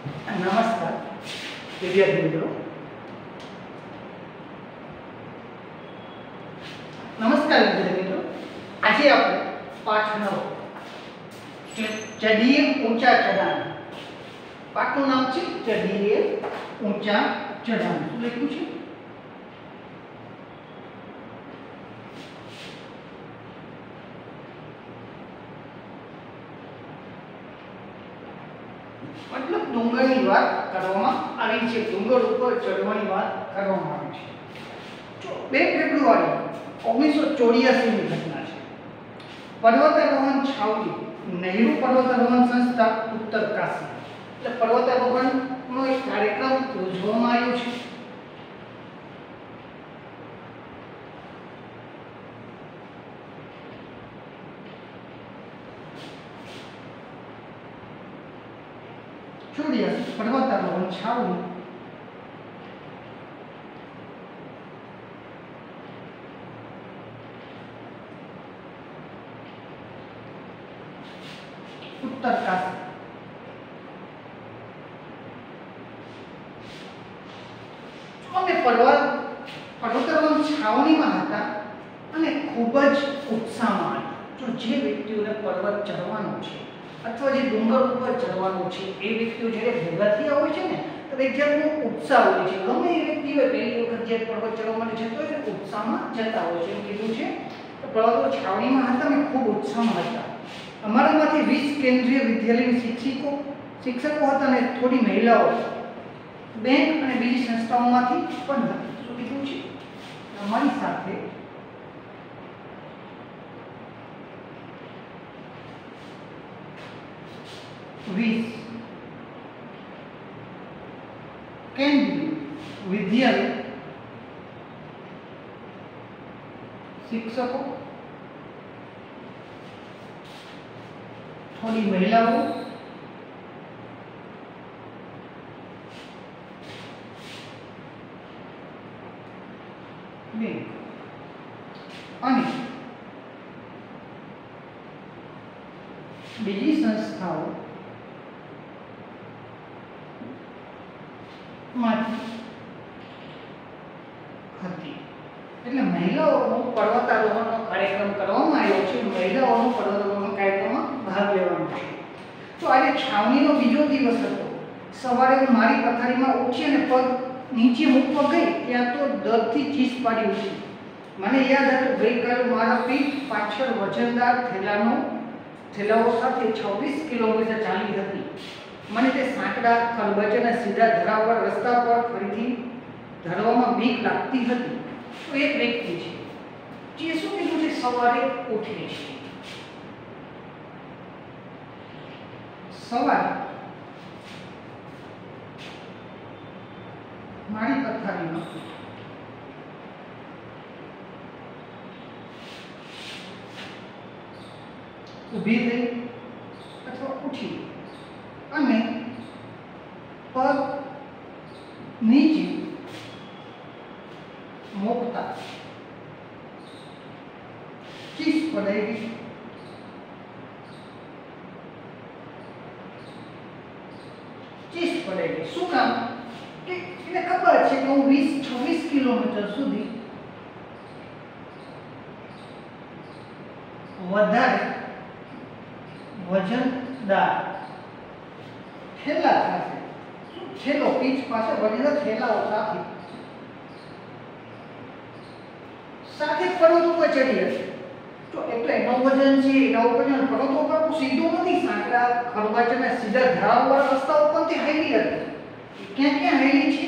નમસ્કાર વિદ્યાર્થી મિત્રો, આજે આપણે પાઠ 9 ચઢીએ ઊંચા ચઢાણ, પાઠનું નામ છે ચઢીએ ઊંચા ચઢાણ. શું લખ્યું છે? મતલબ ડુંગરની વાત કરવામાં આવી છે, ડુંગર ઉપર ચઢવાની વાત કરવામાં આવી છે. 2 ફેબ્રુઆરી 1984 ની ઘટના છે. પર્વતારોહણ છાવણી, નહેરુ પર્વતારોહણ સંસ્થા, ઉત્તરકાશી. એટલે પર્વતારોહણનો એક કાર્યક્રમ યોજવામાં આવ્યો છે. પર્વતારોહણ છાવણી ઉત્તરકાશી. અમે પર્વતારોહણ છાવણીમાં હતા અને ખૂબ જ ઉત્સાહમાં હતા. જે વ્યક્તિઓને પર્વત ચડવાનો છે અથવા જે ડુંગર ઉપર ચડવાનું છે એ વ્યક્તિઓ જ્યારે ભેગા થયા હોય છે ને તો એક જાતનો ઉત્સાહ હોય છે. ગમે એ વ્યક્તિ હોય પહેલી વખત જે પર્વત ચડવા માટે જતો હોય તો ઉત્સાહમાં જતા હોય છે. એમ કીધું છે તો પર્વતો છાવણીમાં હતા અને ખૂબ ઉત્સાહમાં હતા. અમારામાંથી 20 કેન્દ્રીય વિદ્યાલયના શિક્ષકો હતા અને થોડી મહિલાઓ બેંક અને બીજી સંસ્થાઓમાંથી પણ હતી. શું કીધું છે? અમારી સાથે કેન્દ્રીય વિદ્યાલય શિક્ષકો, થોડી મહિલાઓ અને બીજી સંસ્થાઓ માંથી હતી. એટલે મહિલાઓનો પર્વતારોહણનો કાર્યક્રમ કરવામાં આવ્યો છે. મહિલાઓનો પર્વતારોહણ કાર્યક્રમમાં ભાગ લેવાનો છે. તો આજે છાવણીનો બીજો દિવસ હતો. સવારે હું મારી પથારીમાં ઉઠી અને પગ નીચે મૂકવા ગઈ ત્યાં તો દર્દથી ચીસ પાડી ઉઠી. મને યાદ હતું ગઈકાલે મારા પીઠ પાછળ વજનદાર થેલાઓ સાથે 26 કિલોમીટર ચાલી હતી. મને તે સાંકડા ખરબચડા સીધા ધરાવવા રસ્તા પર ફરીથી ધરવામાં બીક લાગતી હતી. તો એક વ્યક્તિ છે જે શું કીધું છે, સવારે ઉઠે છે. સવારે મારી પથારીમાં ઊભી થઈ અથવા ઉઠી અને પગ નીચે મૂકતા ચીસ પડાવી. શું કામ? કે એને ખબર છે કે હું 26 કિલોમીટર સુધી વધારે વજનદાર થેલા થશે. થેલો પીઠ પાસે વજનદાર થેલાઓ સાથે પર્વત ઉપર ચડી હશે. તો એટલે એનો વજન છે, એના ઉપર પર્વતો ઉપર સીધું નથી. સાંકડા ખરબચડા સીધા ધરાવવાળા રસ્તા ઉપરથી હાઈલી હતી. ક્યાં હાઈલી છે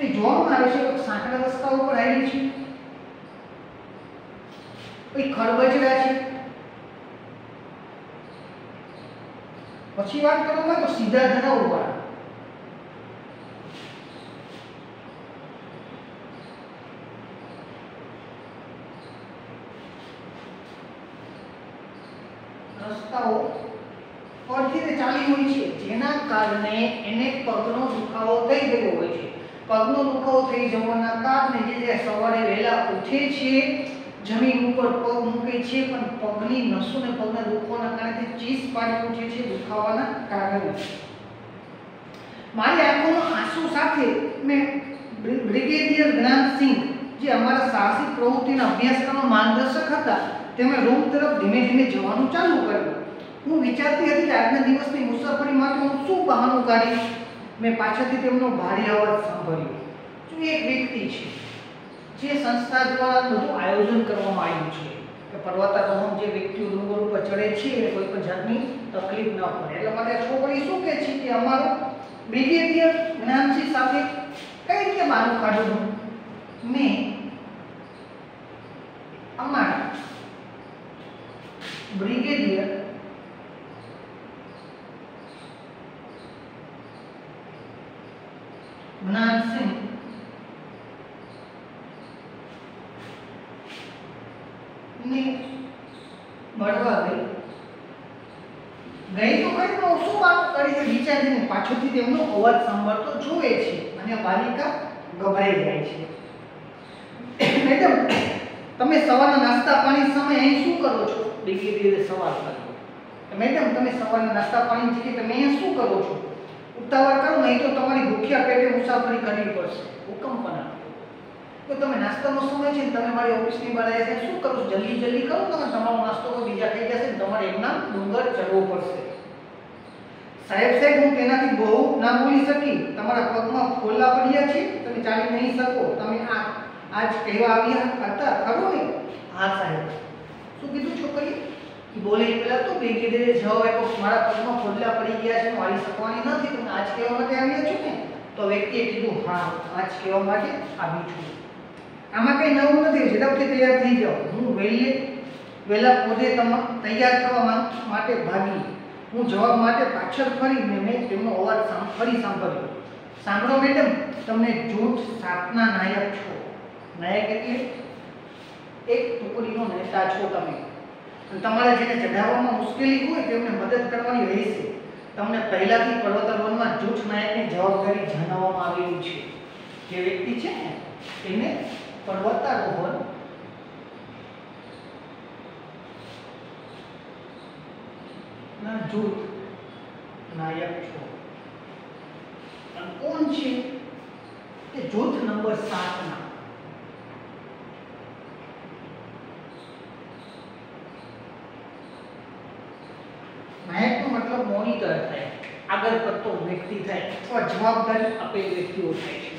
એ જોવામાં આવે છે. સાંકડા રસ્તા ઉપર હાઈલી છે, કોઈ ખરબચડા છે. પછી વાત કરવામાં તો સીધા ધરાવવાળા. રસ્તાઓ પરથી ચાલી હોય છે, જેના કારણે એને પગનો દુખાવો થઈ ગયો હોય છે. પગનો દુખાવો થઈ જવાના કારણે જે સવારે વહેલા ઉઠે છે, જમીન ઉપર પગ મૂકે છે, પણ પગની નસોને પગના દુખાવાના કારણે ચીસ પાડી ઉઠે છે, દુખાવાના કારણે. મારી આંખોમાં આંસુ સાથે મેં બ્રિગેડિયર જ્ઞાનસિંહ, જે અમારા સાહસિક પ્રવૃત્તિના અભ્યાસક્રમના માર્ગદર્શક હતા, તેમણે રૂમ તરફ ધીમે ધીમે જવાનું ચાલુ કર્યું. હું વિચારતી હતી કે આજના દિવસની મુસાફરી માટે હું શું બહાનું કાઢીશ. મેં પાછળથી તેમનો ભારે અવાજ સાંભળ્યો. જો એક વ્યક્તિ છે જે સંસ્થા દ્વારા બધું આયોજન કરવામાં આવ્યું છે કે પર્વતારોહણ જે વ્યક્તિઓ ડુંગર ઉપર ચડે છે એને કોઈ પણ જાતની તકલીફ ન પડે. એટલે માટે છોકરી શું કહે છે કે અમારો બ્રિગેડિયર જ્ઞાનસિંહ સાથે કઈ રીતે બહાનું કાઢવું. મેં અમારા બ્રિગેડિયર જ્ઞાનસિંહ ને મળવા ગઈ તો કઈ શું વાત કરી છે વિચારીને પાછળથી તેમનો અવાજ સાંભળતો જોવે છે અને બાલિકા ગભરાઈ જાય છે. મેડમ, તમે સવારના નાસ્તા પાણી સમયે અહીં શું કરો છો? બ્રિગેડિયરે સવાલ કર્યો. મેડમ, તમે સવારના નાસ્તા પાણી જગ્યાએ તમે અહીંયા શું કરો છો? ઉતાવળ કરો, નહીં તો તમારી ભૂખ્યા પેટે મુસાફરી કરવી પડશે. હુકમ પણ આપ્યો. તો તમે નાસ્તાનો સમય છે, તમે મારી ઓફિસની બહાર આવ્યા છે, શું કરો છો? જલ્દી જલ્દી કરો, તમે તમારો નાસ્તો તો બીજા થઈ જશે, તમારે એકના ડુંગર ચડવો પડશે. સાહેબ, હું તેનાથી બહુ ના બોલી શકી. તમારા પગમાં ફોલ્લા પડ્યા છે, તમે ચાલી નહીં શકો. તમે આજ કહેવા આવ્યા હતા ખરો ને? હા સાહેબ. શું કીધું છોકરી? બોલે પેલા તો બ્રિગેડિયરે જવાબ આપ્યો, મારા પગમાં ફોલ્લા પડી ગયા છે, મારી શકવાની નથી. તમે આજ કહેવા માટે આવ્યા છો ને? તો વ્યક્તિએ કીધું, હા, આજ કહેવા માટે આવી છું. આમાં કઈ નવું નથી, ઝડપથી તૈયાર થઈ જાઓ. હું વહેલા પોતે તૈયાર થવા માટે ભાગી. હું જવાબ માટે પાછળ ફરીને મેં તેમનો અવાજ ફરી સાંભળ્યો. સાંભળો મેડમ, તમને જૂઠ સાતના નાયક છો. નાયક એટલે એક ટુકડીનો નેતા છો તમે. તમારે જેને ચઢાવવામાં મુશ્કેલી હોય તેમને મદદ કરવાની રહેશે. તમને પહેલાથી પર્વતારોહણમાં જૂઠ નાયકની જવાબદારી જણાવવામાં આવેલી છે. જે વ્યક્તિ છે ને એને પર્વતારોહણ ના જૂથ નાયક છો. અને કોણ છે? કે જૂથ નંબર 7 ના નાયકનો મતલબ મોનિટર થાય, આગળ પડતો વ્યક્તિ થાય અથવા જવાબદારી આપેલ વ્યક્તિઓ થાય છે.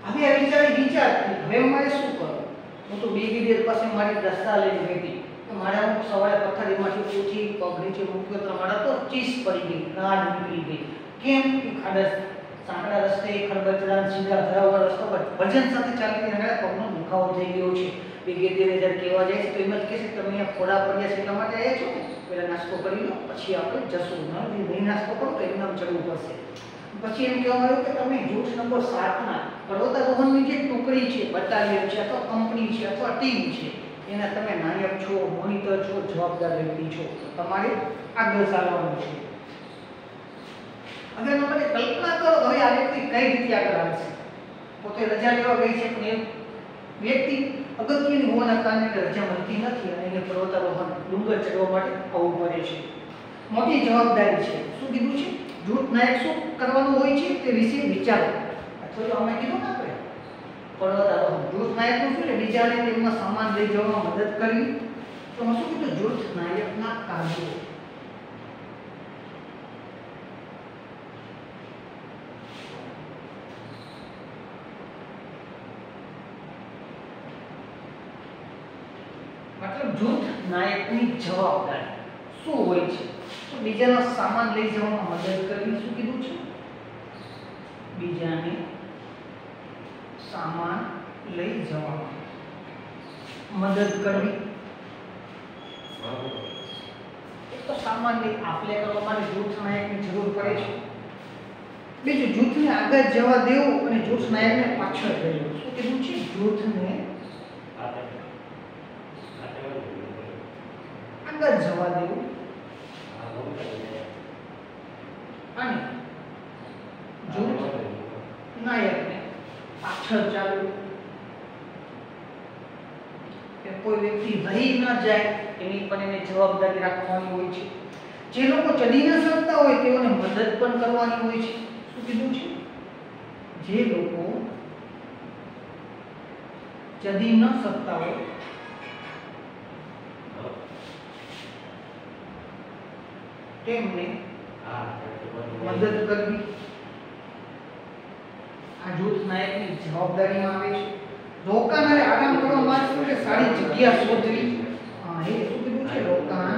હવે આ વિચારતી હવે મારે શું કરવું? હું તો બ્રિગેડિયર પાસે મારી દસ્તા લઈને ગઈ. મારા હું સવારે પથારીમાંથી ઉઠી, પગ નીચે મૂક્યો તો મારા તો ચીસ પડી ગઈ, નાળ નીકળી ગઈ. કેમ? કે ખાડા સાંકડા રસ્તે ખરબચડા સીધા ધરાવવા રસ્તા પર વજન સાથે ચાલીને આગળ પગનો દુખાવો થઈ ગયો છે. બ્રિગેડિયરે જ્યારે કહેવા જાય છે તો એમ જ કહે છે તમે અહીંયા ફોડા પડ્યા છે એટલા માટે આવ્યા છો ને, પહેલાં નાસ્તો કરી લો, પછી આપણે જશું. નહીં નાસ્તો કરો તો એમનામ ચડવું પડશે. પછી એમ કહેવામાં આવ્યું કે તમે જૂથ નંબર 7 ના પર્વતારોહણની જે ટુકડી છે, બટાલિયન છે અથવા કંપની છે અથવા ટીમ છે, એના તમે નાયક છો, મોનિટર છો, જવાબદાર વ્યક્તિ છો. તમારે આગળ ચાલવાનું છે. હવે તમે કલ્પના કરો હવે આ વ્યક્તિ કઈ રીતે આગળ આવશે. પોતે રજા લેવા ગઈ છે પણ એ વ્યક્તિ અગત્યની હોવાના કારણે રજા મળતી નથી અને એને પર્વતારોહણ ડુંગર ચડવા માટે આવવું પડે છે. મોટી જવાબદારી છે. શું કીધું છે? જૂથ નાયક શું કરવાનું હોય છે તે વિશે વિચારો. અથવા તો અમે કીધું ને આપણે પર્વતારોહણ જૂથ નાયકનું શું છે? બીજાને તેમના સામાન લઈ જવામાં મદદ કરવી. તો શું કીધું? જૂથ નાયકના કાર્યો. મતલબ જૂથ નાયકની જવાબદારી શું હોય છે? તો બીજાનો સામાન લઈ જવામાં મદદ કરવી. શું કીધું છે? બીજાને સામાન લઈ જવામાં મદદ કરવી. એક તો સામાન લઈ આપલે કરવા માટે જૂથ નાયકની જરૂર પડે છે. બીજું, જૂથને આગળ જવા દેવું અને જૂથ નાયકને પાછળ રહેવું. શું કીધું છે? જૂથને આગળ જવા દેવું અને જૂથ નાયકને પાછળ ચાલવું. કે કોઈ વ્યક્તિ રહી ન જાય એની પણ એને જવાબદારી રાખવાની હોય છે. જે લોકો ચડી ન શકતા હોય તેઓને મદદ પણ કરવાની હોય છે. શું કીધું છે? જે લોકો ચડી ન શકતા હોય તેમને મદદ કરવી આ જૂથ નાયકની જવાબદારીમાં આવે છે. રોકાનારે આરામ કરવા માટે સારી જગ્યા શોધવી. હા, એ શું કીધું છે? રોકાણ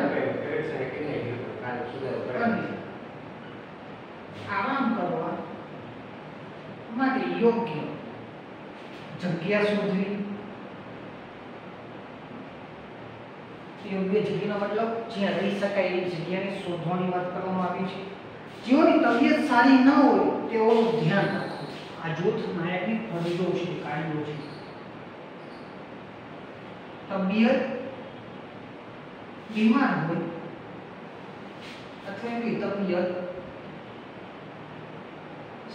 આરામ કરવા માટે યોગ્ય જગ્યા શોધવી. યોગ્ય જગ્યાનો મતલબ જ્યાં રહી શકાય એવી જગ્યાને શોધવાની વાત કરવામાં આવી છે. જેઓની તબિયત સારી ન હોય તેઓનું ધ્યાન રાખવું આ જૂથ નાયકની ફરજો છે, કાર્યો છે. તબિયત બીમાર હોય અથવા એની તબિયત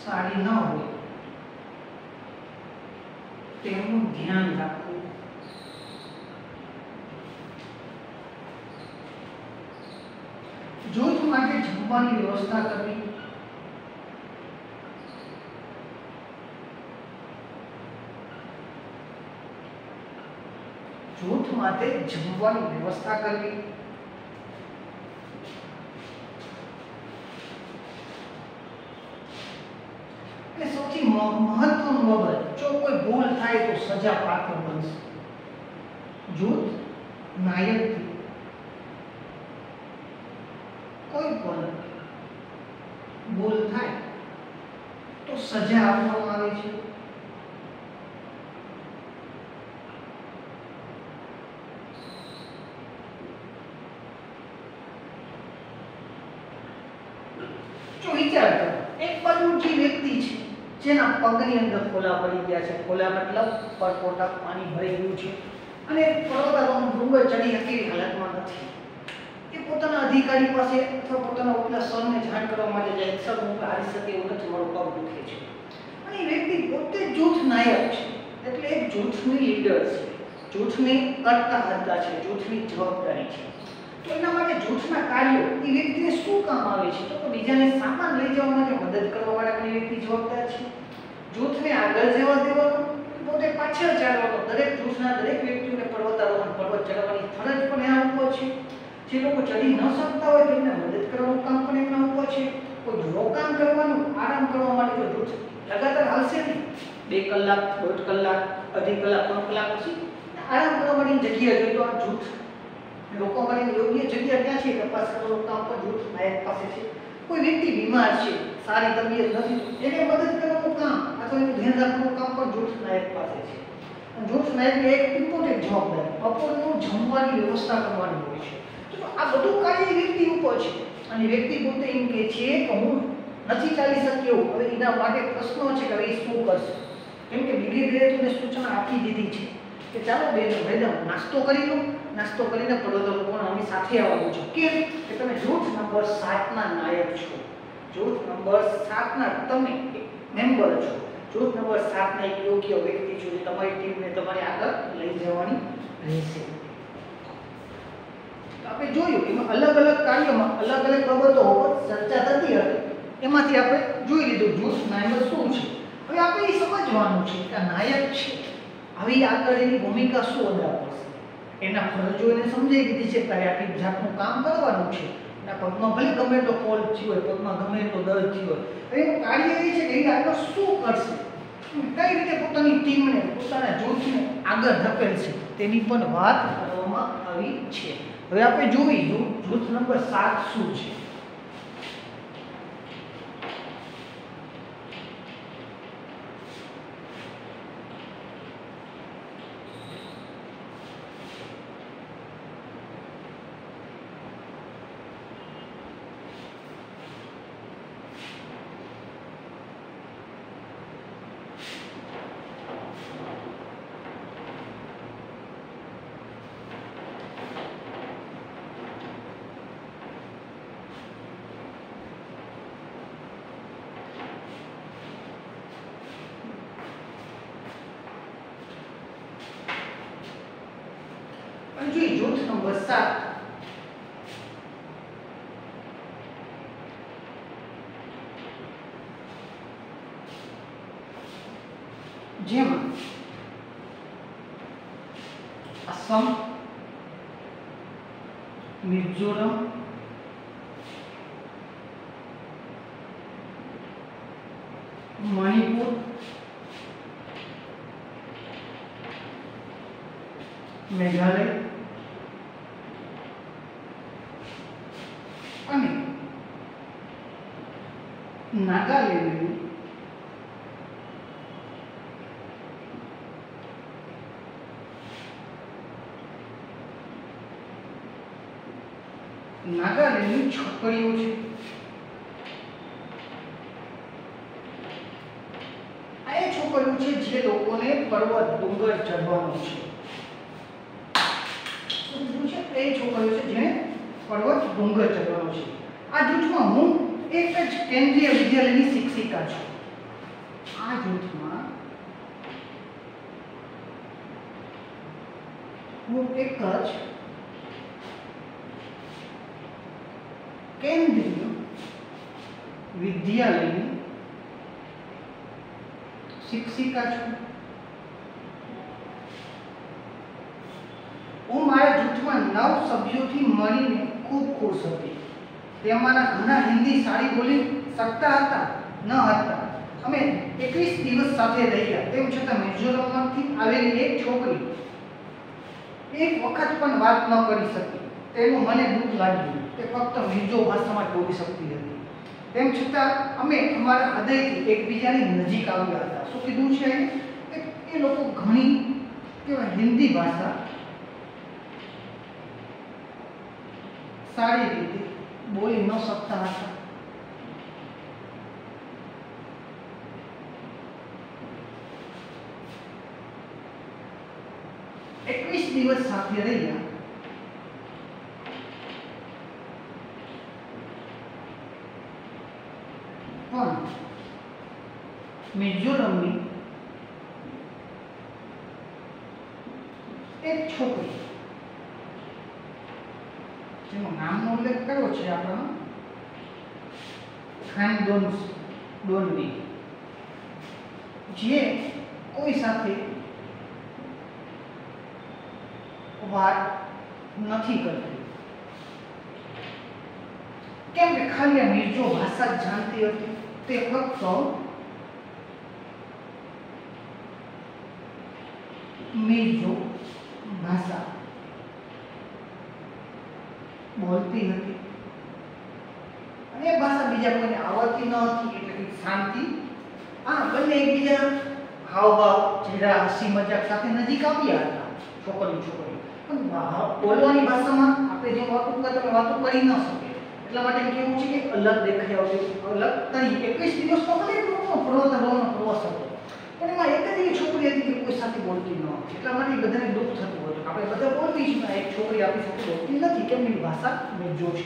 સારી ન હોય તેમનું ધ્યાન રાખવું. જૂથ માટે જમવાની વ્યવસ્થા કરવી. જૂથ માટે જમવાની વ્યવસ્થા કરવી. અને સૌથી મહત્વનું બાબત, જો કોઈ ભૂલ થાય તો સજા પાત્ર બનશે. જૂથ નાયકથી કોઈ પણ ભૂલ થાય તો સજા આપવામાં આવે છે. જો વિચાર કરો, એક બાજુ જે વ્યક્તિ છે જેના પગની અંદર ફોલા પડી ગયા છે, ફોલા મતલબ પરપોટા પાણી ભરી ગયું છે અને પર્વતારોહણ ડુંગર ચડી શકે એવી હાલતમાં નથી. એ પોતાના અધિકારી પાસે અથવા પોતાના ઉપલા સરને જાણ કરવા માટે જાય, સર હું હારી શકે એવું નથી, મારો પગ દુખે છે. અને એ વ્યક્તિ પોતે જૂથ નાયક છે, એટલે એક જૂથની લીડર છે, જૂથની કરતા હર્તા છે, જૂથની જવાબદારી છે. તો એના માટે જૂથના કાર્યો એ વ્યક્તિને શું કામ આવે છે? તો બીજાને સામાન લઈ જવા માટે મદદ કરવા માટે પણ એ વ્યક્તિ જવાબદાર છે. જૂથને આગળ જવા દેવાનું, પોતે પાછળ ચાલવાનું. દરેક જૂથના દરેક વ્યક્તિઓને પર્વતારોહણ પર્વત ચડવાની ફરજ પણ એના ઉપર છે. જે લોકો ચડી ન શકતા હોય તેમને મદદ કરવાનું કામ પણ એમના ઉપર છે. કોઈ રોકાણ કરવાનું, આરામ કરવા માટે જો જૂથ લગાતાર હાલશે નહીં, 2 કલાક, 1.5 કલાક, અડધી કલાક, 3 કલાક પછી આરામ કરવા માટેની જગ્યા જોઈએ તો આ જૂથ રોકવા માટેની યોગ્ય જગ્યા ક્યાં છે? તપાસ કરવાનું કામ પણ જૂથ નાયક પાસે છે. કોઈ વ્યક્તિ બીમાર છે, સારી તબિયત નથી, એને મદદ કરવાનું કામ અથવા એનું ધ્યાન રાખવાનું કામ પણ જૂથ નાયક પાસે છે. અને જૂથ નાયકની એક ઇમ્પોર્ટન્ટ જવાબદારી બપોરનું જમવાની વ્યવસ્થા કરવાની હોય છે. તો આ બધું કાર્ય વ્યક્તિ ઉપર છે અને વ્યક્તિ પોતે એમ કહે છે કે હું નથી ચાલી શક્યો. હવે એના માટે પ્રશ્નો છે કે હવે એ શું કરશે? કેમ કે બ્રિગેડિયરે સૂચના આપી દીધી છે કે ચાલો મેડમ નાસ્તો કરી લો, નાસ્તો કરીને પર્વતારોહણ અમે સાથે આવવાનું છે. કેમ કે તમે જૂથ નંબર 7 ના નાયક છો, જૂથ નંબર 7 ના તમે મેમ્બર છો, જૂથ નંબર 7 ના એક યોગ્ય વ્યક્તિ છો જે તમારી ટીમને તમારે આગળ લઈ જવાની રહેશે. આપણે જોયું એમાં અલગ અલગ કાર્યોમાં અલગ અલગ બાબતો ઉપર ચર્ચા થતી હતી. એમાંથી આપણે જોઈ લીધું જૂથ નાયક શું છે. હવે આપણે એ સમજવાનું છે કે નાયક છે, હવે આગળ એની ભૂમિકા શું અદા કરશે, એના ફરજો એને સમજાવી દીધી છે. ત્યારે આપણી જાતનું કામ કરવાનું છે. એના પગમાં ભલે ગમે એટલો ફોલ્ટ થયો હોય, પગમાં ગમે એટલો દર્દ થયો હોય, હવે એનું કાર્ય એ છે કે એ આગળ શું કરશે, કઈ રીતે પોતાની ટીમને, પોતાના જૂથને આગળ ધકેલશે, તેની પણ વાત કરવામાં આવી છે. હવે આપણે જોઈશું જૂથ નંબર 7 શું છે. જૂથ નંબર 7 જેમાં असम, मिजोरम, मणिपुर, मेघालय અને નાગાલેન્ડ નાગાલેન્ડની છોકરીઓ છે. આ એ છોકરીઓ છે જે લોકોને પર્વત ડુંગર ચડવાનું છે. એ છોકરીઓ છે જેને પર્વત ડુંગર ચડવાનો છે. આ જૂથમાં હું એક જ કેન્દ્રીય વિદ્યાલયની શિક્ષિકા છું. આ જૂથમાં હું એક જ કેન્દ્રીય વિદ્યાલયની શિક્ષિકા છું. હું મારા જૂથમાં 9 સભ્યોથી મળીને ખૂબ ખુશ હતી. તેમાંના ઘણા હિન્દી સારી બોલી શકતા હતા ન હતા. અમે 21 દિવસ સાથે રહ્યા. તેમ છતાં મિઝોરમમાંથી આવેલી એક છોકરી એક વખત પણ વાત ન કરી શકી. તેનું મને દુઃખ લાગ્યું. તે ફક્ત મિઝો ભાષામાં બોલી શકતી હતી. તેમ છતાં અમે અમારા હૃદયથી એકબીજાની નજીક આવ્યા હતા. શું કીધું છે કે એ લોકો ઘણી કેવાય હિન્દી ભાષા સારી રીતે બોલી ન શકતા હતા. એકવીસ દિવસ સાથે રહ્યા. પણ મિઝોરમની એક છોકરી જેનું નામનો ઉલ્લેખ કર્યો છે આપણને ખાનદોનની, જે કોઈ સાથે વાત નથી કરતી. કેમ કે ખાલી મિર્જો ભાષા જ જાણતી હતી. તે ફક્ત મિર્જો ભાષા બોલતી હતી અને એ ભાષા બીજા કોઈને આવડતી ન હતી. એટલે શાંતિ બંને એકબીજા હાવભાવ ચહેરા હસી મજાક સાથે નજીક આવ્યા હતા. છોકરી પણ બોલવાની ભાષામાં આપણે જે વાતો કરતા વાતો કરી ન શકે. એટલા માટે કેવું છે કે અલગ દેખાઈ આવતી. અલગ તરી 21 દિવસ તો મને પ્રવાસ હતો. પણ એમાં એક જ એવી છોકરી હતી કે કોઈ સાથે બોલતી ન હતી. એટલા માટે બધાને દુઃખ થતું હતું. આપણે બધા બોલતી છીએ, એક છોકરી આપણી સાથે બોલતી નથી. કેમ એની ભાષા મિર્જો છે.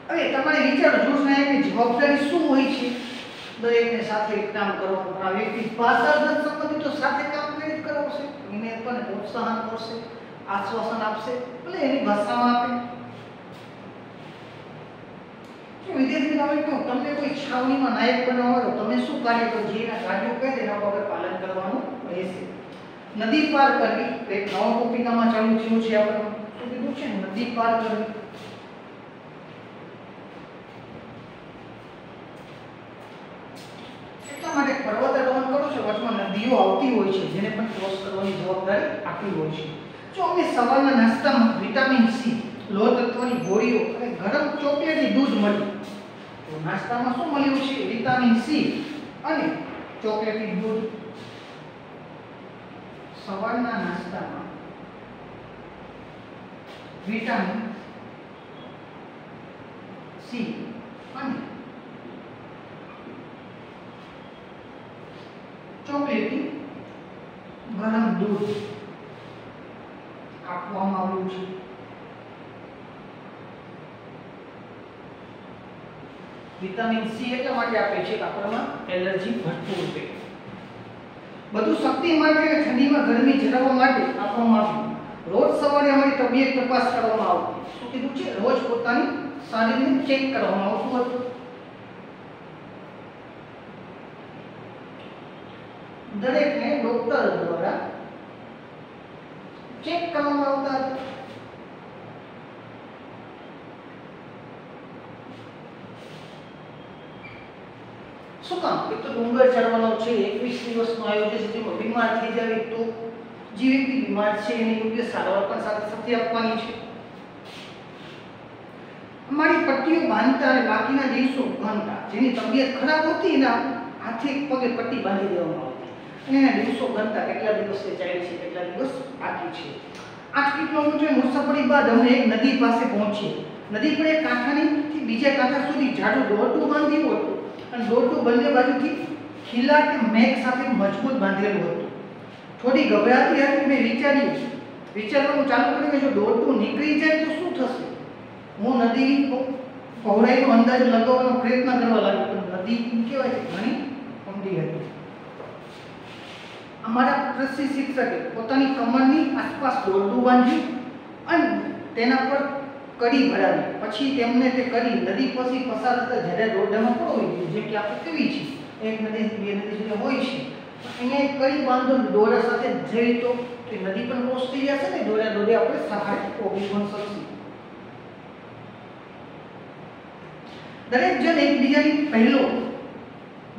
હવે તમારે વિચારો જૂથની જવાબદારી શું હોય છે? દરેકને સાથે કામ કરવાનું. આ વ્યક્તિ ભાષાગત સંબંધિતો સાથે કામ કરી કરાવશે, એને પણ પ્રોત્સાહન કરશે, આશ્વાસન આપશે, ભલે એની ભાષામાં આપે. વિદ્યાર્થી મિત્રો, તમને કોઈ છાવણીમાં નાયક બનાવવા હોય તો તમે શું કાર્ય કરો? જેના કાર્યો કહે તેના વગર પાલન કરવાનું રહેશે. નદી પાર કરવી એક નવા ટોપિકમાં ચાલુ થયું છે. આપણે શું કીધું છે? નદી પાર કરવી. એટલા માટે પર્વતારોહણ કરો છો, વચમાં નદીઓ આવતી હોય છે જેને પણ ક્રોસ કરવાની જવાબદારી આપી હોય છે. જો અમને સવારના નાસ્તામાં વિટામિન સી, લોહ તત્વની ગોળીઓ અને ગરમ ચોકલેટી દૂધ મળ્યું. તો નાસ્તામાં શું મળ્યું છે? વિટામિન સી અને ચોકલેટી દૂધ. સવારના નાસ્તામાં વિટામિન સી અને ચોકલેટી ગરમ દૂધ આપવામાં આવ્યું છે. વિટામિન સી એટલા માટે આપે છે કે આપણામાં એલર્જી ભરપૂર છે. બધું શક્તિ માટે અને ઠંડીમાં ગરમી જરાવવા માટે આપવામાં આવ્યું. રોજ સવારે અમારી તબિયત તપાસ કરવામાં આવતી. શું કીધું છે? રોજ પોતાની શરીરને ચેક કરવામાં આવતું હતું. દરેકને ડોક્ટર દ્વારા ચેક કરવામાં આવતા હતા. શું કામ? એક તો ડુંગર ચડવાનો છે, 21 દિવસનું આયોજન છે, જેમાં બીમાર થઈ જાય તો જે વ્યક્તિ બીમાર છે એની યોગ્ય સારવાર પણ સાથે સાથે આપવાની છે. અમારી પટ્ટીઓ બાંધતા અને બાકીના દિવસો બાંધતા, જેની તબિયત ખરાબ હતી એના હાથે પગે પટ્ટી બાંધી દેવામાં આવતી અને એના દિવસો ગણતા કેટલા દિવસ ચાલે છે, કેટલા દિવસ બાકી છે. 8 કિલોમીટર મુસાફરી બાદ અમે એક નદી પાસે પહોંચીએ. નદી પર એક કાંઠાથી બીજા કાંઠા સુધી જાડું દોરડું બાંધ્યું હતું અને દોરડું બંને બાજુથી ખીલા કે મેઘ સાથે મજબૂત બાંધેલું હતું. થોડી ગભરાતી હતી. મેં વિચારવાનું ચાલુ કર્યું કે જો દોરડું નીકળી જાય તો શું થશે. હું નદીની પહોળાઈનો અંદાજ લગાવવાનો પ્રયત્ન કરવા લાગ્યો, પણ નદી કહેવાય છે ઘણી ઊંડી હતી. અમારા પ્રશિક્ષકે પોતાની કમરની આસપાસ દોરડું બાંધ્યું અને તેના પર કડી ભરાવી. પછી તેમને તે કડી નદી પછી પસાર થતા જ્યારે દોરડામાં પરોવી દીધી, જેમ કે આપણે કેવી છે એક નદી બે નદી સુધી હોય છે. અહીંયા એક કડી બાંધો દોરડા સાથે જઈ તો નદી પણ ક્રોસ થઈ જશે ને, દોરડા દોરડે આપણે સહાય ઓગી પણ શકશું. દરેક જણ એકબીજાની પહેલો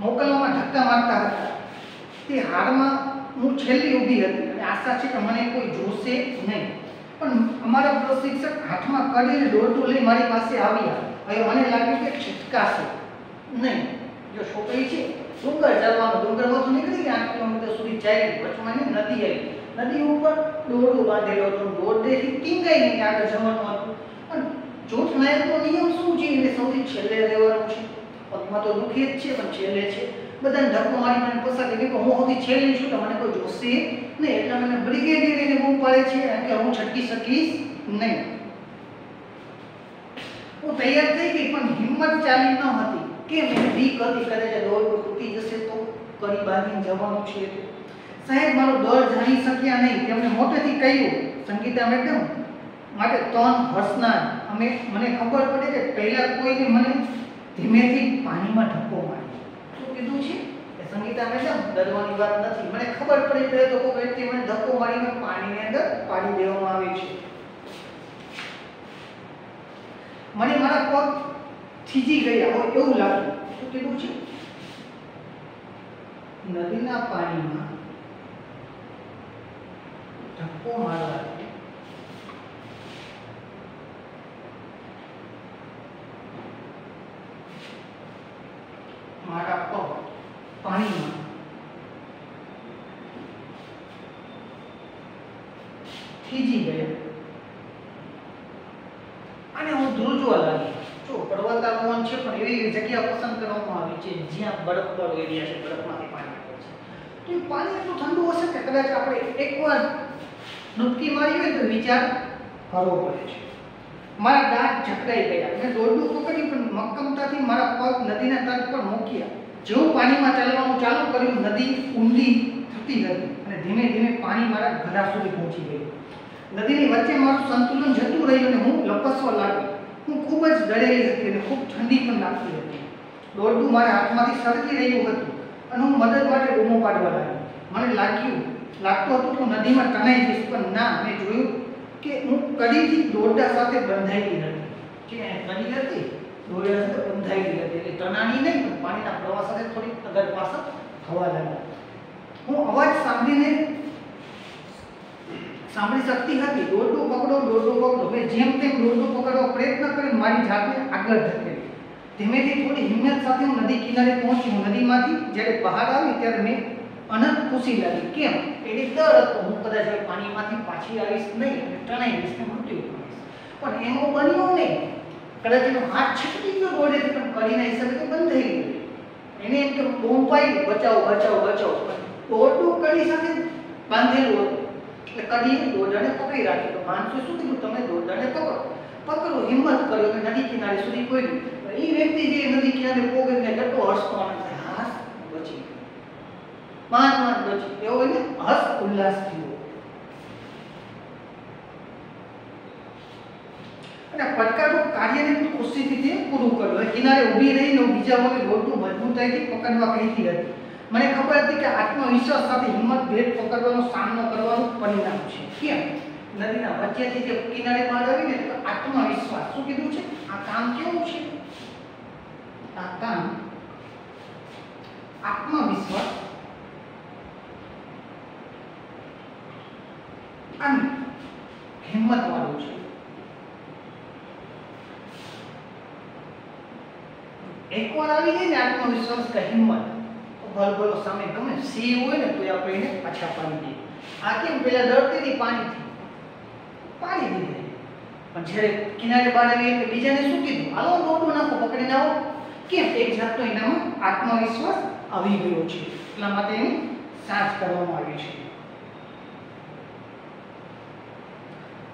મોકલવામાં ધક્કા મારતા હતા. તે હારમાં હું છેલ્લી ઊભી હતી અને આશા છે કે મને કોઈ જોશે નહીં. પણ અમારા પ્રશિક્ષક હાથમાં કડીને દોરડું લઈ મારી પાસે આવ્યા. હવે મને લાગ્યું કે છટકાશે નહીં. જો છોકરી છે ડુંગર ચડવાનો, ડુંગરમાંથી નીકળી 8 કિલોમીટર સુધી ચાલી, વચમાં નદી આવી. નદી ઉપર દોરડું બાંધેલો હતો. દોરડેથી ટીંગાઈ નહીં આગળ જવાનું હતું. પણ જૂથ નાયકનો નિયમ શું છે? એને સૌથી છેલ્લે રહેવાનું છે. પગમાં તો દુખી જ છે પણ છેલ્લે છે. બધાને ધક્કો મારી મને પસાર કરી કે હું સૌથી છેલ્લી છું તો મને કોઈ જોશે નહીં. એટલે મને બ્રિગેડિયર એને બૂમ પાડે છે કે હું છટકી શકીશ નહીં. હું તૈયાર થઈ ગઈ પણ હિંમત ચાલી ન હતી. કેમ? એને બીક હતી કદાચ દોરડું તૂટી જશે તો કડી બાંધીને જવાનું છે. સાહેબ મારો ડર જાણી શક્યા નહીં. તેમણે મોટેથી કહ્યું, સંગીતા મેડમ માટે 3 વર્ષના મને ખબર પડે કે પહેલા કોઈને મને ધીમેથી પાણીમાં ધક્કો માર્યો. શું કીધું છે કે સંગીતા મેડમ ડરવાની વાત નથી. મને ખબર પડી પહેલા તો કોઈ વ્યક્તિ મને ધક્કો મારીને પાણીની અંદર પાડી દેવામાં આવે છે. મને મારા પગ થીજી ગયા હોય એવું લાગ્યું. શું કીધું છે? નદીના પાણીમાં ધક્કો મારવાથી મારા પગ પાણીમાં થીજી ગયા અને હું ધ્રુજવા લાગી. જો પર્વતારોહણ છે પણ એવી જગ્યા પસંદ કરવામાં આવી છે જ્યાં બરફવાળો એરિયા છે, બરફમાંથી પાણી આવે છે. તો એ પાણી એટલું ઠંડુ હશે કે કદાચ આપણે એકવાર ડૂબકી મારી હોય તો વિચાર કરવો પડે છે. મારા દાંત ઝકડાઈ ગયા. મેં દોરડું પકડી પણ મક્કમતાથી મારા પગ નદીના તટ પર મૂક્યા. જેવું પાણીમાં ચાલવાનું ચાલુ કર્યું, નદી ઊંડી થતી હતી અને ધીમે ધીમે પાણી મારા ગળા સુધી પહોંચી ગયું. નદીની વચ્ચે મારું સંતુલન જતું રહ્યું અને હું લપસવા લાગી. હું ખૂબ જ ડરેલી હતી અને ખૂબ ઠંડી પણ લાગતી હતી. દોરડું મારા હાથમાંથી સરકી રહ્યું હતું અને હું મદદ માટે બૂમો પાડવા લાગી. મને લાગતું હતું કે હું નદીમાં તણાઈ જઈશ, પણ ના, મેં જોયું કે હું કડીથી દોરડા સાથે બંધાયેલી હતી. જે કડી હતી દોરડા સાથે બંધાયેલી હતી, એટલે તણાણી નહીં પણ પાણીના પ્રવાહ સાથે થોડીક આગળ પાછળ થવા લાગી. હું અવાજ સાંભળી શકતી હતી, દોરડું પકડો. મેં જેમ તેમ દોરડું પકડવા પ્રયત્ન કરીને મારી જાતને આગળ ધકેલી. ધીમેથી થોડી હિંમત સાથે હું નદી કિનારે પહોંચી. હું નદીમાંથી જ્યારે બહાર આવી ત્યારે મેં અનંત ખુશી લાગી. કેમ? એની ડર હતો હું કદાચ પાણીમાંથી પાછી આવીશ નહીં અને તણાઈ જઈશ ને મૃત્યુ પામીશ. પણ એનું બન્યું નહીં. કદાચ એનો હાથ છટકી ગયો દોરડેથી, પણ કડીના હિસાબે તો બંધ થઈ ગયું. એને એમ કે બૂમ પાડી બચાવો. દોરડું કડી સાથે બાંધેલું હતું એટલે કડીએ દોરડાને પકડી રાખી. તો માણસો શું કીધું, તમે દોરડાને પકડો. હિંમત કર્યો કે નદી કિનારે સુધી કોઈ એ વ્યક્તિ જે નદી કિનારે પોગીને કેટલો હસતો અને હાસ બચી ગયો, માંડ બચી. એવો એને હસ ઉલ્લાસ થયો. અને પડકારનું કાર્યને ખુશીથી તે પૂરું કર્યું. કિનારે ઊભી રહીને બીજા વખતે દોરડું મજબૂતાઈથી પકડવા કહેતી હતી. મને ખબર હતી કે આત્મવિશ્વાસ સાથે હિંમત ભેટ પકડવાનો સામનો કરવાનું પરિણામ છે. કેમ? નદીના વચ્ચેથી જે કિનારે બહાર આવીને તો આત્મવિશ્વાસ શું કીધું છે? આ કામ કેવું છે? આ કામ આત્મવિશ્વાસ અને હિંમત વાળું છે. એકવાર આવી જાય ને આત્મવિશ્વાસ કે હિંમત, ભલો સામે ગમે સિંહ હોય ને તો આપણે એને પાછા પાડી દઈએ. આ કેમ? પેલા ડરતી હતી પાણીથી, પાડી દીધી. પણ જ્યારે કિનારે બહાર આવી એટલે બીજાને શું કીધું? હાલો દોડું નાખો, પકડીને આવો. કેમ? એક જાતનો એનામાં આત્મવિશ્વાસ આવી ગયો છે, એટલા માટે એની સાથ કરવામાં આવી છે.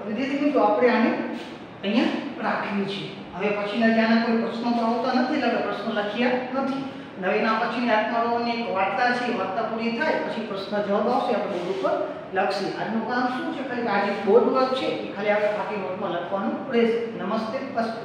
વિદ્યાર્થી મિત્રો, આપણે આને અહીંયા રાખીએ છીએ. હવે પછીના જ્યાં કોઈ પ્રશ્નો તો આવતા નથી, એટલે પ્રશ્નો લખ્યા નથી. હવે એના પછીની આત્મરોની એક વાર્તા છે, વાર્તા પૂરી થાય પછી પ્રશ્ન જવાબ આવશે, આપણે બોર્ડ ઉપર લખીએ. આજનું કામ શું છે? ખાલી આજે બોર્ડ વર્ક છે એ ખાલી આપણે ખાલી નોટમાં લખવાનું રહેશે. નમસ્તે, અસ્તુ.